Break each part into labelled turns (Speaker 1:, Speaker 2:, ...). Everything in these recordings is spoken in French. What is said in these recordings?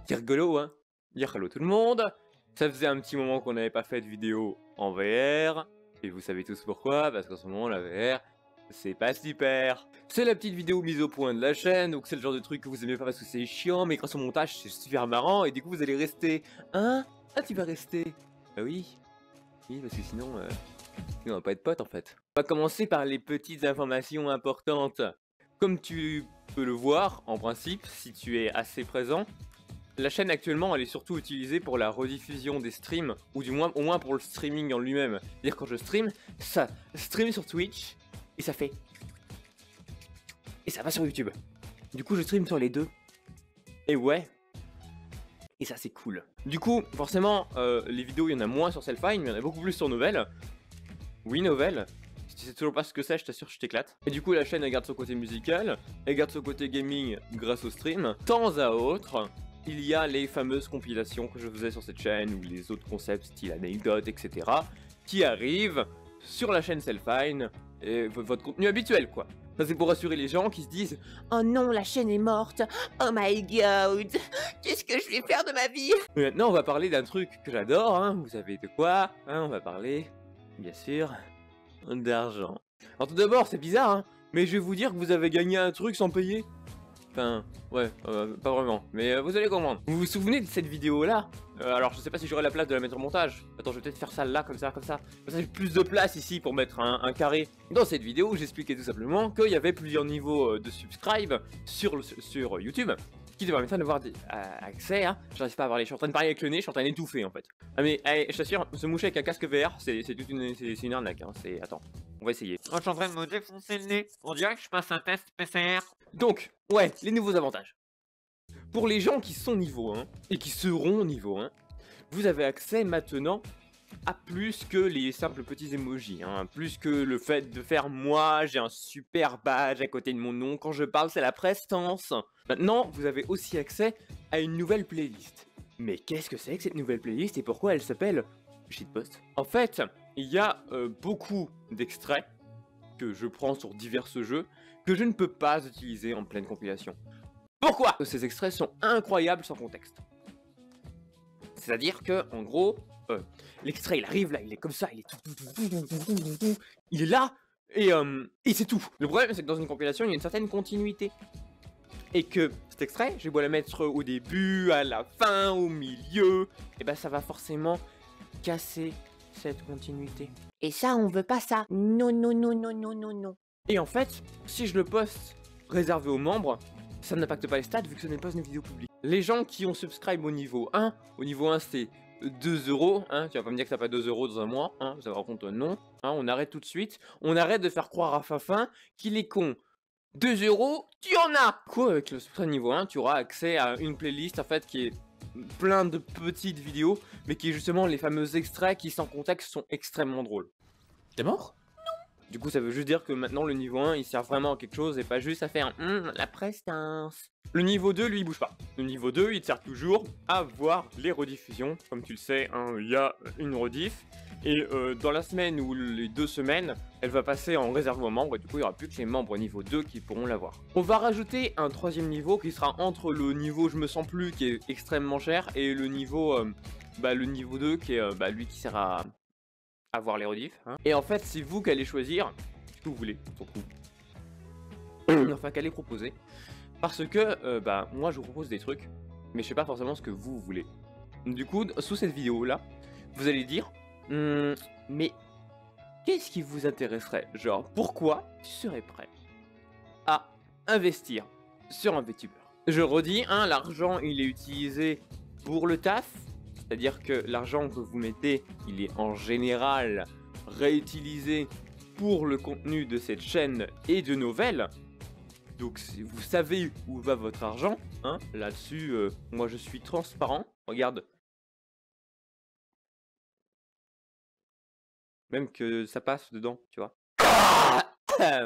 Speaker 1: C'est rigolo, hein? Dire hello tout le monde. Ça faisait un petit moment qu'on n'avait pas fait de vidéo en VR. Et vous savez tous pourquoi, parce qu'en ce moment, la VR, c'est pas super. C'est la petite vidéo mise au point de la chaîne, donc c'est le genre de truc que vous aimez pas parce que c'est chiant, mais grâce au montage, c'est super marrant, et du coup, vous allez rester. Hein? Ah, tu vas rester? Bah oui. Oui, parce que sinon, on va pas être potes en fait. On va commencer par les petites informations importantes. Comme tu peux le voir, en principe, si tu es assez présent, la chaîne actuellement elle est surtout utilisée pour la rediffusion des streams, ou du moins au moins pour le streaming en lui-même. C'est-à-dire quand je stream, ça stream sur Twitch, et ça fait... Et ça va sur YouTube. Du coup je stream sur les deux. Et ouais. Et ça c'est cool. Du coup, forcément, les vidéos il y en a moins sur Selfie, mais il y en a beaucoup plus sur Novel. Oui, Novel. Si tu sais toujours pas ce que c'est, je t'assure, je t'éclate. Et du coup, la chaîne, elle garde son côté musical, elle garde son côté gaming grâce au stream. Temps à autre, il y a les fameuses compilations que je faisais sur cette chaîne, ou les autres concepts style anecdotes, etc. qui arrivent sur la chaîne Selfine, et votre contenu habituel, quoi. Ça, c'est pour rassurer les gens qui se disent « Oh non, la chaîne est morte. Oh my god. Qu'est-ce que je vais faire de ma vie ?» Et maintenant, on va parler d'un truc que j'adore, hein. Vous savez de quoi, hein? On va parler... Bien sûr, d'argent. Alors tout d'abord, c'est bizarre, hein, mais je vais vous dire que vous avez gagné un truc sans payer. Enfin, ouais, pas vraiment, mais vous allez comprendre. Vous vous souvenez de cette vidéo-là? Alors je sais pas si j'aurai la place de la mettre au montage. Attends, je vais peut-être faire ça là, comme ça, comme ça. Comme ça, j'ai plus de place ici pour mettre un carré. Dans cette vidéo, j'expliquais tout simplement qu'il y avait plusieurs niveaux de subscribe sur YouTube, qui devrait permettre d'avoir accès à... J'arrive pas à parler, je suis en train de parler avec le nez, je suis en train d'étouffer en fait. Ah mais, allez, je t'assure, se moucher avec un casque VR, c'est une arnaque, hein, c'est... Attends, on va essayer.
Speaker 2: Moi, je suis en train de me défoncer le nez. On dirait que je passe un test PCR.
Speaker 1: Donc, ouais, les nouveaux avantages. Pour les gens qui sont niveau 1, et qui seront niveau 1, vous avez accès maintenant à plus que les simples petits emojis, hein, plus que le fait de faire moi, j'ai un super badge à côté de mon nom, quand je parle c'est la prestance. Maintenant, vous avez aussi accès à une nouvelle playlist. Mais qu'est-ce que c'est que cette nouvelle playlist et pourquoi elle s'appelle Shitpost? En fait, il y a beaucoup d'extraits que je prends sur divers jeux que je ne peux pas utiliser en pleine compilation. Pourquoi? Ces extraits sont incroyables sans contexte. C'est-à-dire que, en gros, l'extrait il arrive là, il est comme ça, il est il est là, et c'est tout. Le problème c'est que dans une compilation, il y a une certaine continuité. Et que cet extrait, j'ai beau la mettre au début, à la fin, au milieu, et ben ça va forcément casser cette continuité.
Speaker 3: Et ça, on veut pas ça. Non, non, non, non, non, non, non.
Speaker 1: Et en fait, si je le poste réservé aux membres, ça n'impacte pas les stats vu que ce n'est pas une vidéo publique. Les gens qui ont subscribe au niveau 1 c'est 2 €, hein, tu vas pas me dire que t'as pas 2 € dans un mois, hein, ça va compte non, hein, on arrête tout de suite, on arrête de faire croire à Fafin qu'il est con. 2 €, tu en as! Du coup, avec le subscribe niveau 1, tu auras accès à une playlist en fait qui est plein de petites vidéos, mais qui est justement les fameux extraits qui sans contexte sont extrêmement drôles.
Speaker 2: T'es mort?
Speaker 1: Du coup, ça veut juste dire que maintenant, le niveau 1, il sert vraiment à quelque chose et pas juste à faire la prestance. Le niveau 2, lui, il bouge pas. Le niveau 2, il sert toujours à voir les rediffusions. Comme tu le sais, hein, il y a une rediff. Et dans la semaine ou les 2 semaines, elle va passer en réserve aux membres. Et du coup, il n'y aura plus que les membres niveau 2 qui pourront la voir. On va rajouter un 3e niveau qui sera entre le niveau je me sens plus, qui est extrêmement cher, et le niveau 2 qui est lui qui sert à voir les rediffs, hein. Et en fait, c'est vous qui allez choisir ce que vous voulez, on s'en fout. Enfin, qu'allez proposer. Parce que, moi, je vous propose des trucs, mais je sais pas forcément ce que vous voulez. Du coup, sous cette vidéo-là, vous allez dire, mais qu'est-ce qui vous intéresserait? Genre, pourquoi tu serais prêt à investir sur un VTuber? Je redis, hein, l'argent, il est utilisé pour le taf. C'est-à-dire que l'argent que vous mettez, il est en général réutilisé pour le contenu de cette chaîne et de Novel. Donc vous savez où va votre argent, hein. Là-dessus, moi je suis transparent. Regarde. Même que ça passe dedans, tu vois.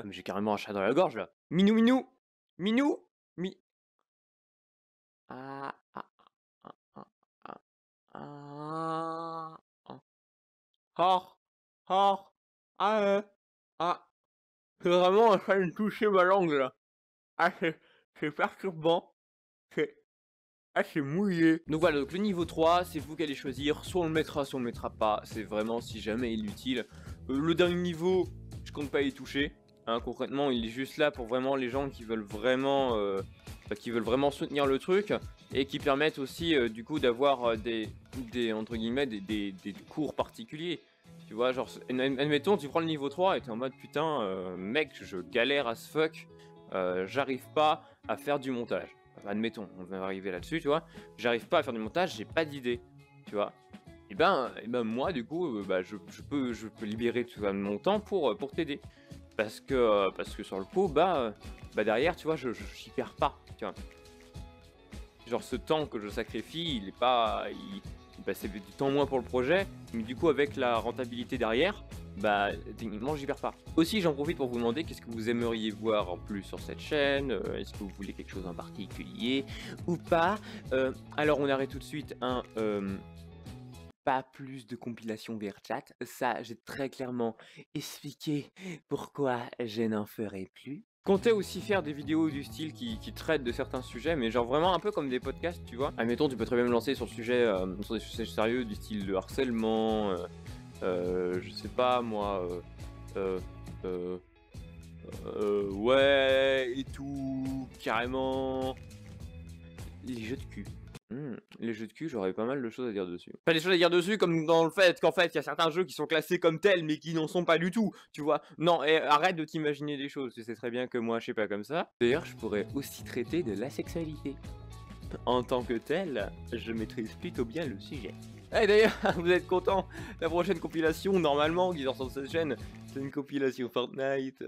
Speaker 1: J'ai carrément un chat dans la gorge là. Minou, minou, minou, mi... Ah, ah, ah, ah, ah, ah, ah. Ah, ah, ah. C'est vraiment en train de toucher ma langue là. Ah, c'est perturbant. C'est Ah, c'est mouillé. Donc voilà, donc le niveau 3, c'est vous qui allez choisir, soit on le mettra, soit on le mettra pas, c'est vraiment si jamais il est utile. Le dernier niveau, je compte pas y toucher, hein, concrètement il est juste là pour vraiment les gens qui veulent vraiment, soutenir le truc, et qui permettent aussi du coup d'avoir des entre guillemets, des cours particuliers. Tu vois, genre, admettons, tu prends le niveau 3 et t'es en mode putain, mec, je galère as fuck, j'arrive pas à faire du montage. Enfin, admettons, on va arriver là-dessus, tu vois. J'arrive pas à faire du montage, j'ai pas d'idée, tu vois. Et ben moi, du coup, je peux libérer tout ça de mon temps pour t'aider. Parce que sur le coup, derrière, tu vois, j'y perds pas, tu vois. Genre, ce temps que je sacrifie, il est pas... c'est du temps moins pour le projet, mais du coup, avec la rentabilité derrière, techniquement, j'y perds pas. Aussi, j'en profite pour vous demander qu'est-ce que vous aimeriez voir en plus sur cette chaîne, est-ce que vous voulez quelque chose en particulier ou pas. Alors, on arrête tout de suite, pas plus de compilations vers chat, ça, j'ai très clairement expliqué pourquoi je n'en ferai plus. Comptez aussi faire des vidéos du style qui traitent de certains sujets, mais genre vraiment un peu comme des podcasts, tu vois. Admettons, tu peux très bien me lancer sur le sujet, sur des sujets sérieux du style de harcèlement, je sais pas moi, ouais, et tout, carrément. Les jeux de cul. Les jeux de cul, j'aurais pas mal de choses à dire dessus. Pas des choses à dire dessus comme dans le fait qu'en fait, il y a certains jeux qui sont classés comme tels, mais qui n'en sont pas du tout, tu vois. Non, arrête de t'imaginer des choses, tu sais très bien que moi, je suis pas comme ça. D'ailleurs, je pourrais aussi traiter de la sexualité. En tant que tel, je maîtrise plutôt bien le sujet. Et d'ailleurs, vous êtes content, la prochaine compilation, normalement, qui sort sur cette chaîne, c'est une compilation Fortnite.